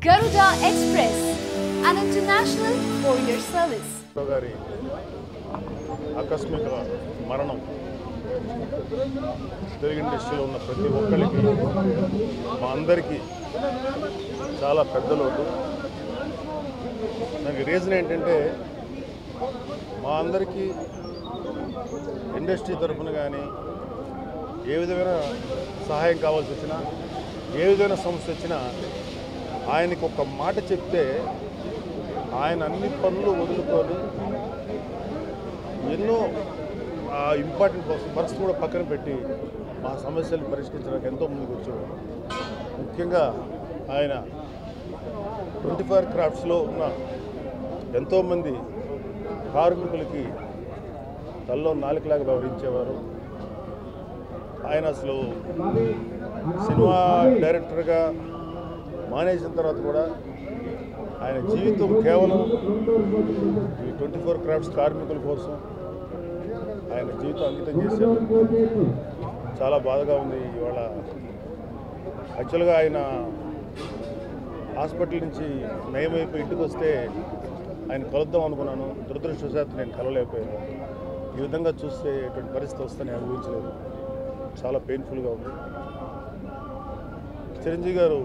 Garuda Express, an international courier service. గారి ఆకస్మిక మరణం తెలుగు ఇండస్ట్రీలో ఉన్న ప్రతి ఒక్కరికి మా అందరికీ చాలా పెద్ద లోటు. దానికి రీజన్ ఏంటంటే మా అందరికీ ఇండస్ట్రీ తరఫున కానీ ఏ విధమైన సహాయం కావాల్సి వచ్చినా ఏ విధమైన సమస్య వచ్చినా ఆయనకి ఒక మాట చెప్తే ఆయన అన్ని పనులు వదులుకొని ఎన్నో ఇంపార్టెంట్ వర్క్స్ కూడా పక్కన పెట్టి మా సమస్యలు పరిష్కరించడానికి ఎంతో ముందుకు వచ్చాడు. ముఖ్యంగా ఆయన 24 క్రాఫ్ట్స్లో ఉన్న ఎంతోమంది కార్మికులకి తల్లో నాలుకలాగా వ్యవహరించేవారు. ఆయన అసలు సినిమా డైరెక్టర్గా మానేసిన తర్వాత కూడా ఆయన జీవితం కేవలం ఈ 24 క్రాఫ్ట్స్ కార్మికుల కోసం ఆయన జీవితం అంకితం చేశారు. చాలా బాధగా ఉంది. ఇవాళ యాక్చువల్గా ఆయన హాస్పిటల్ నుంచి నయమైపోయి ఇంటికి వస్తే ఆయన కలుద్దాం అనుకున్నాను. దురదృష్టవశాత్తు నేను కలవలేకపోయాను. ఈ విధంగా చూస్తే ఎటువంటి పరిస్థితి వస్తుందని అనుభవించలేదు. చాలా పెయిన్ఫుల్గా ఉంది. చిరంజీవి గారు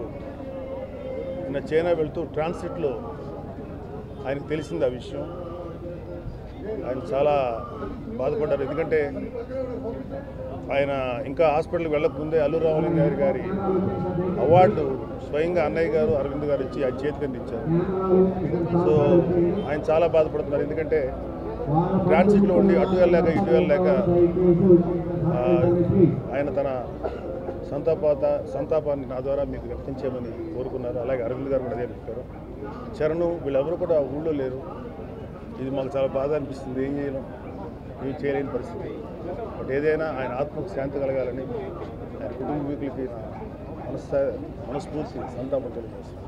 నిన్న చైనా వెళ్తూ ట్రాన్సిట్లో ఆయనకు తెలిసింది ఆ విషయం. ఆయన చాలా బాధపడ్డారు. ఎందుకంటే ఆయన ఇంకా హాస్పిటల్కి వెళ్ళకముందే అల్లు రామలింగ గారి అవార్డు స్వయంగా అన్నయ్య గారు అరవింద్ గారు ఇచ్చి ఆ చేతికి అందించారు. సో ఆయన చాలా బాధపడుతున్నారు. ఎందుకంటే ట్రాన్సిట్లో ఉండి అటు వెళ్ళలేక ఇటు వెళ్ళలేక ఆయన తన సంతాపాన్ని నా ద్వారా మీకు వ్యక్తం చేయమని కోరుకున్నారు. అలాగే అరవింద్ గారు కూడా అదే చెప్పారు. చరణ్ వీళ్ళెవరూ కూడా ఊళ్ళో లేరు. ఇది మాకు చాలా బాధ అనిపిస్తుంది. ఏం చేయలేని పరిస్థితి. బట్ ఏదైనా ఆయన ఆత్మకు శాంతి కలగాలని ఆయన కుటుంబీకులకి నా మనస్ఫూర్తి సంతాపం తెలియజేస్తాను.